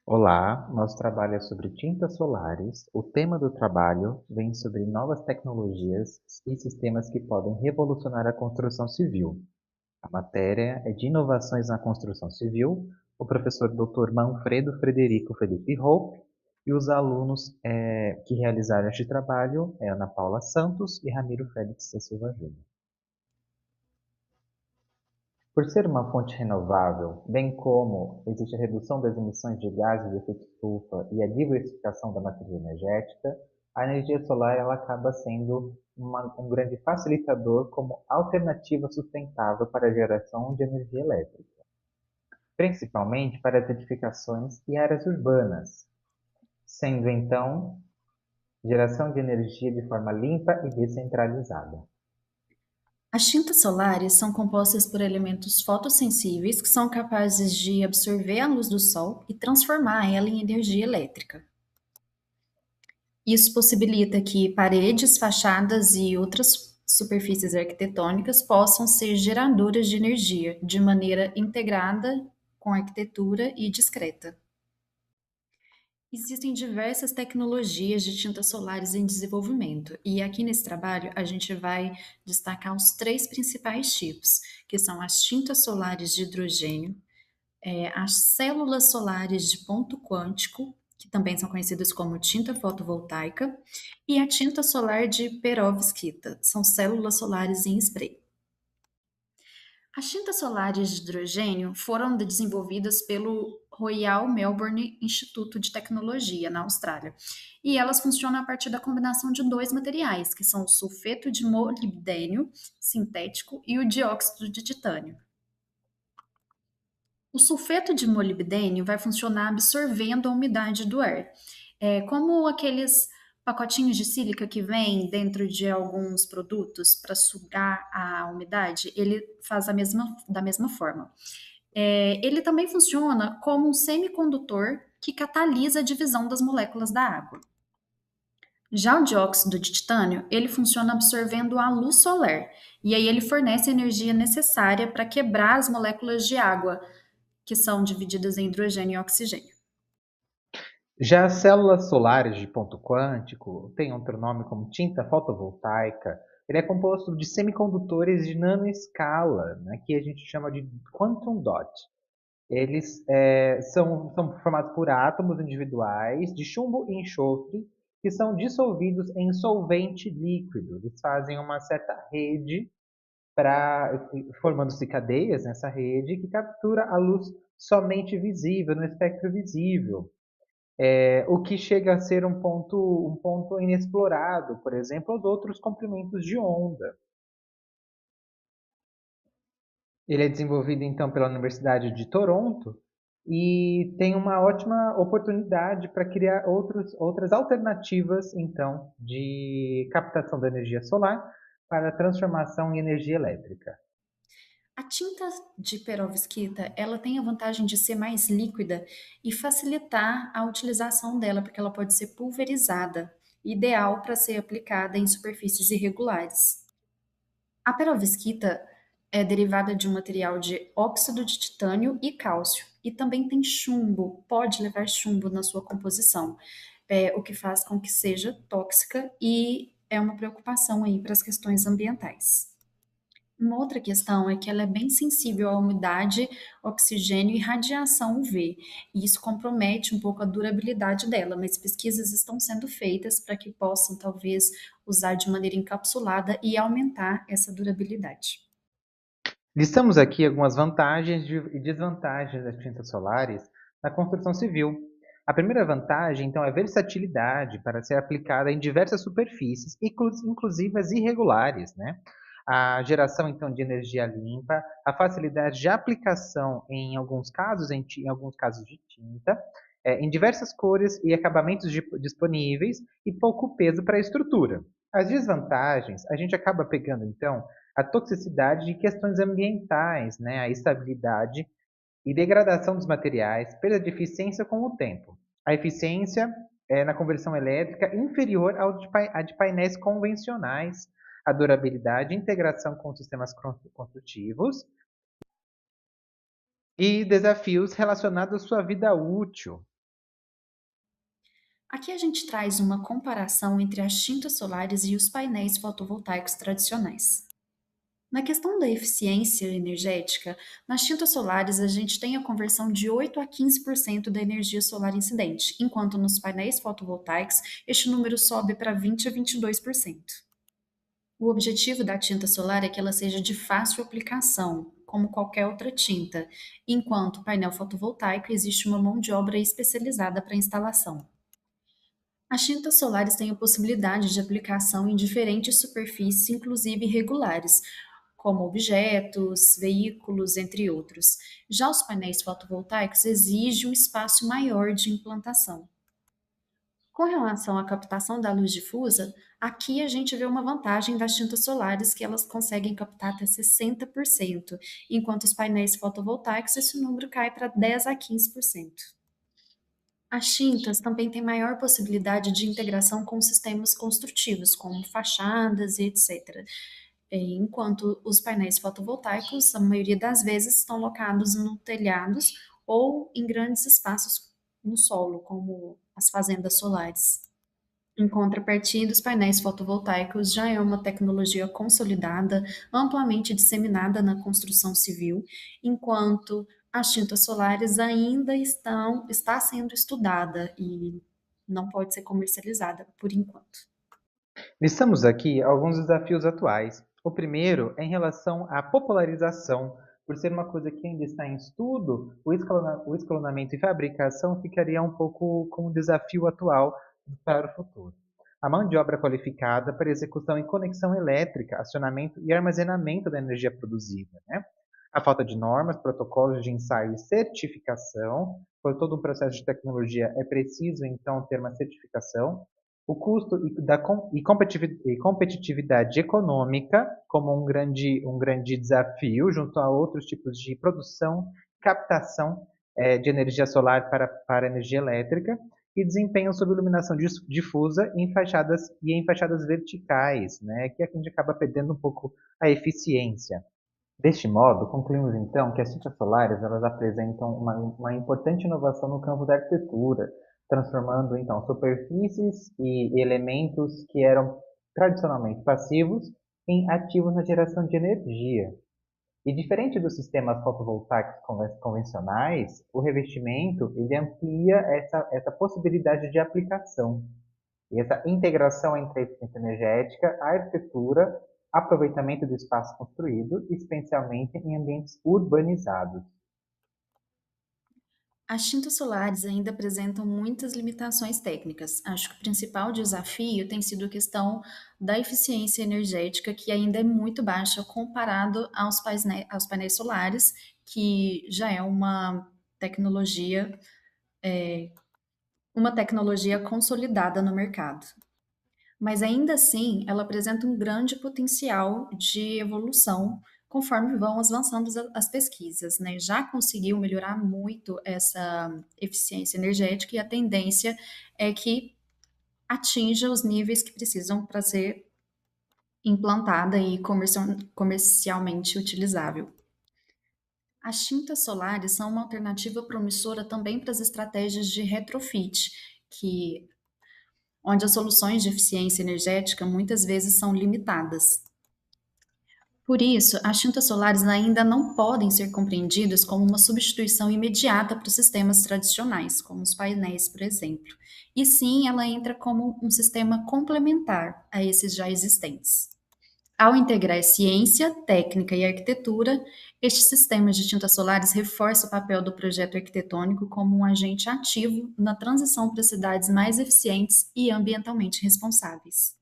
Olá, nosso trabalho é sobre tintas solares. O tema do trabalho vem sobre novas tecnologias e sistemas que podem revolucionar a construção civil. A matéria é de inovações na construção civil. O professor Dr. Manfredo Frederico Felipe Hope e os alunos que realizaram este trabalho é Ana Paula Santos e Ramiro Félix da Silva Júnior. Por ser uma fonte renovável, bem como existe a redução das emissões de gases de efeito estufa e a diversificação da matriz energética, a energia solar ela acaba sendo um grande facilitador como alternativa sustentável para a geração de energia elétrica, principalmente para as edificações e áreas urbanas, sendo então geração de energia de forma limpa e descentralizada. As tintas solares são compostas por elementos fotossensíveis que são capazes de absorver a luz do sol e transformar ela em energia elétrica. Isso possibilita que paredes, fachadas e outras superfícies arquitetônicas possam ser geradoras de energia de maneira integrada com a arquitetura e discreta. Existem diversas tecnologias de tintas solares em desenvolvimento, e aqui nesse trabalho a gente vai destacar os três principais tipos, que são as tintas solares de hidrogênio, as células solares de ponto quântico, que também são conhecidas como tinta fotovoltaica, e a tinta solar de perovskita, são células solares em spray. As tintas solares de hidrogênio foram desenvolvidas pelo Royal Melbourne Instituto de Tecnologia, na Austrália. E elas funcionam a partir da combinação de dois materiais, que são o sulfeto de molibdênio sintético e o dióxido de titânio. O sulfeto de molibdênio vai funcionar absorvendo a umidade do ar. Como aqueles pacotinhos de sílica que vem dentro de alguns produtos para sugar a umidade, ele faz da mesma forma. Ele também funciona como um semicondutor que catalisa a divisão das moléculas da água. Já o dióxido de titânio, ele funciona absorvendo a luz solar, e aí ele fornece a energia necessária para quebrar as moléculas de água, que são divididas em hidrogênio e oxigênio. Já as células solares de ponto quântico têm outro nome como tinta fotovoltaica. Ele é composto de semicondutores de nanoescala, né, que a gente chama de quantum dot. Eles são formados por átomos individuais de chumbo e enxofre que são dissolvidos em solvente líquido. Eles fazem uma certa rede formando-se cadeias nessa rede que captura a luz somente visível, no espectro visível. O que chega a ser um ponto inexplorado, por exemplo, os outros comprimentos de onda. Ele é desenvolvido então pela Universidade de Toronto e tem uma ótima oportunidade para criar outras alternativas então de captação da energia solar para transformação em energia elétrica. A tinta de perovskita, ela tem a vantagem de ser mais líquida e facilitar a utilização dela, porque ela pode ser pulverizada, ideal para ser aplicada em superfícies irregulares. A perovskita é derivada de um material de óxido de titânio e cálcio, e também tem chumbo, pode levar chumbo na sua composição, o que faz com que seja tóxica e é uma preocupação aí para as questões ambientais. Uma outra questão é que ela é bem sensível à umidade, oxigênio e radiação UV, e isso compromete um pouco a durabilidade dela, mas pesquisas estão sendo feitas para que possam talvez usar de maneira encapsulada e aumentar essa durabilidade. Listamos aqui algumas vantagens e desvantagens das tintas solares na construção civil. A primeira vantagem, então, é a versatilidade para ser aplicada em diversas superfícies, inclusive as irregulares, né? A geração, então, de energia limpa, a facilidade de aplicação em alguns casos de tinta, em diversas cores e acabamentos disponíveis e pouco peso para a estrutura. As desvantagens, a gente acaba pegando, então, a toxicidade de questões ambientais, né, a estabilidade e degradação dos materiais, perda de eficiência com o tempo. A eficiência na conversão elétrica inferior à de painéis convencionais, a durabilidade e integração com sistemas construtivos e desafios relacionados à sua vida útil. Aqui a gente traz uma comparação entre as tintas solares e os painéis fotovoltaicos tradicionais. Na questão da eficiência energética, nas tintas solares a gente tem a conversão de 8 a 15% da energia solar incidente, enquanto nos painéis fotovoltaicos este número sobe para 20 a 22%. O objetivo da tinta solar é que ela seja de fácil aplicação, como qualquer outra tinta, enquanto o painel fotovoltaico existe uma mão de obra especializada para instalação. As tintas solares têm a possibilidade de aplicação em diferentes superfícies, inclusive irregulares, como objetos, veículos, entre outros. Já os painéis fotovoltaicos exigem um espaço maior de implantação. Com relação à captação da luz difusa, aqui a gente vê uma vantagem das tintas solares que elas conseguem captar até 60%, enquanto os painéis fotovoltaicos esse número cai para 10 a 15%. As tintas também têm maior possibilidade de integração com sistemas construtivos, como fachadas e etc. Enquanto os painéis fotovoltaicos, a maioria das vezes, estão locados no telhados ou em grandes espaços no solo, como as fazendas solares. Em contrapartida, os painéis fotovoltaicos já é uma tecnologia consolidada, amplamente disseminada na construção civil, enquanto as tintas solares ainda está sendo estudada e não pode ser comercializada por enquanto. Listamos aqui alguns desafios atuais. O primeiro é em relação à popularização. Por ser uma coisa que ainda está em estudo, o escalonamento e fabricação ficaria um pouco como um desafio atual para o futuro. A mão de obra qualificada para execução e conexão elétrica, acionamento e armazenamento da energia produzida, né? A falta de normas, protocolos de ensaio e certificação, por todo um processo de tecnologia é preciso então ter uma certificação. O custo e competitividade econômica como um grande desafio junto a outros tipos de produção, captação de energia solar para energia elétrica e desempenho sob iluminação difusa em fachadas verticais, né, que é que a gente acaba perdendo um pouco a eficiência. Deste modo, concluímos então que as tintas solares elas apresentam uma importante inovação no campo da arquitetura, transformando então superfícies e elementos que eram tradicionalmente passivos em ativos na geração de energia. E diferente dos sistemas fotovoltaicos convencionais, o revestimento ele amplia essa possibilidade de aplicação. E essa integração entre a eficiência energética, a arquitetura, aproveitamento do espaço construído, especialmente em ambientes urbanizados. As tintas solares ainda apresentam muitas limitações técnicas. Acho que o principal desafio tem sido a questão da eficiência energética, que ainda é muito baixa comparado aos painéis solares, que já é tecnologia, uma tecnologia consolidada no mercado. Mas ainda assim, ela apresenta um grande potencial de evolução conforme vão avançando as pesquisas, né? Já conseguiu melhorar muito essa eficiência energética e a tendência é que atinja os níveis que precisam para ser implantada e comercialmente utilizável. As tintas solares são uma alternativa promissora também para as estratégias de retrofit, que onde as soluções de eficiência energética muitas vezes são limitadas. Por isso, as tintas solares ainda não podem ser compreendidas como uma substituição imediata para os sistemas tradicionais, como os painéis, por exemplo. E sim, ela entra como um sistema complementar a esses já existentes. Ao integrar ciência, técnica e arquitetura, estes sistemas de tintas solares reforçam o papel do projeto arquitetônico como um agente ativo na transição para cidades mais eficientes e ambientalmente responsáveis.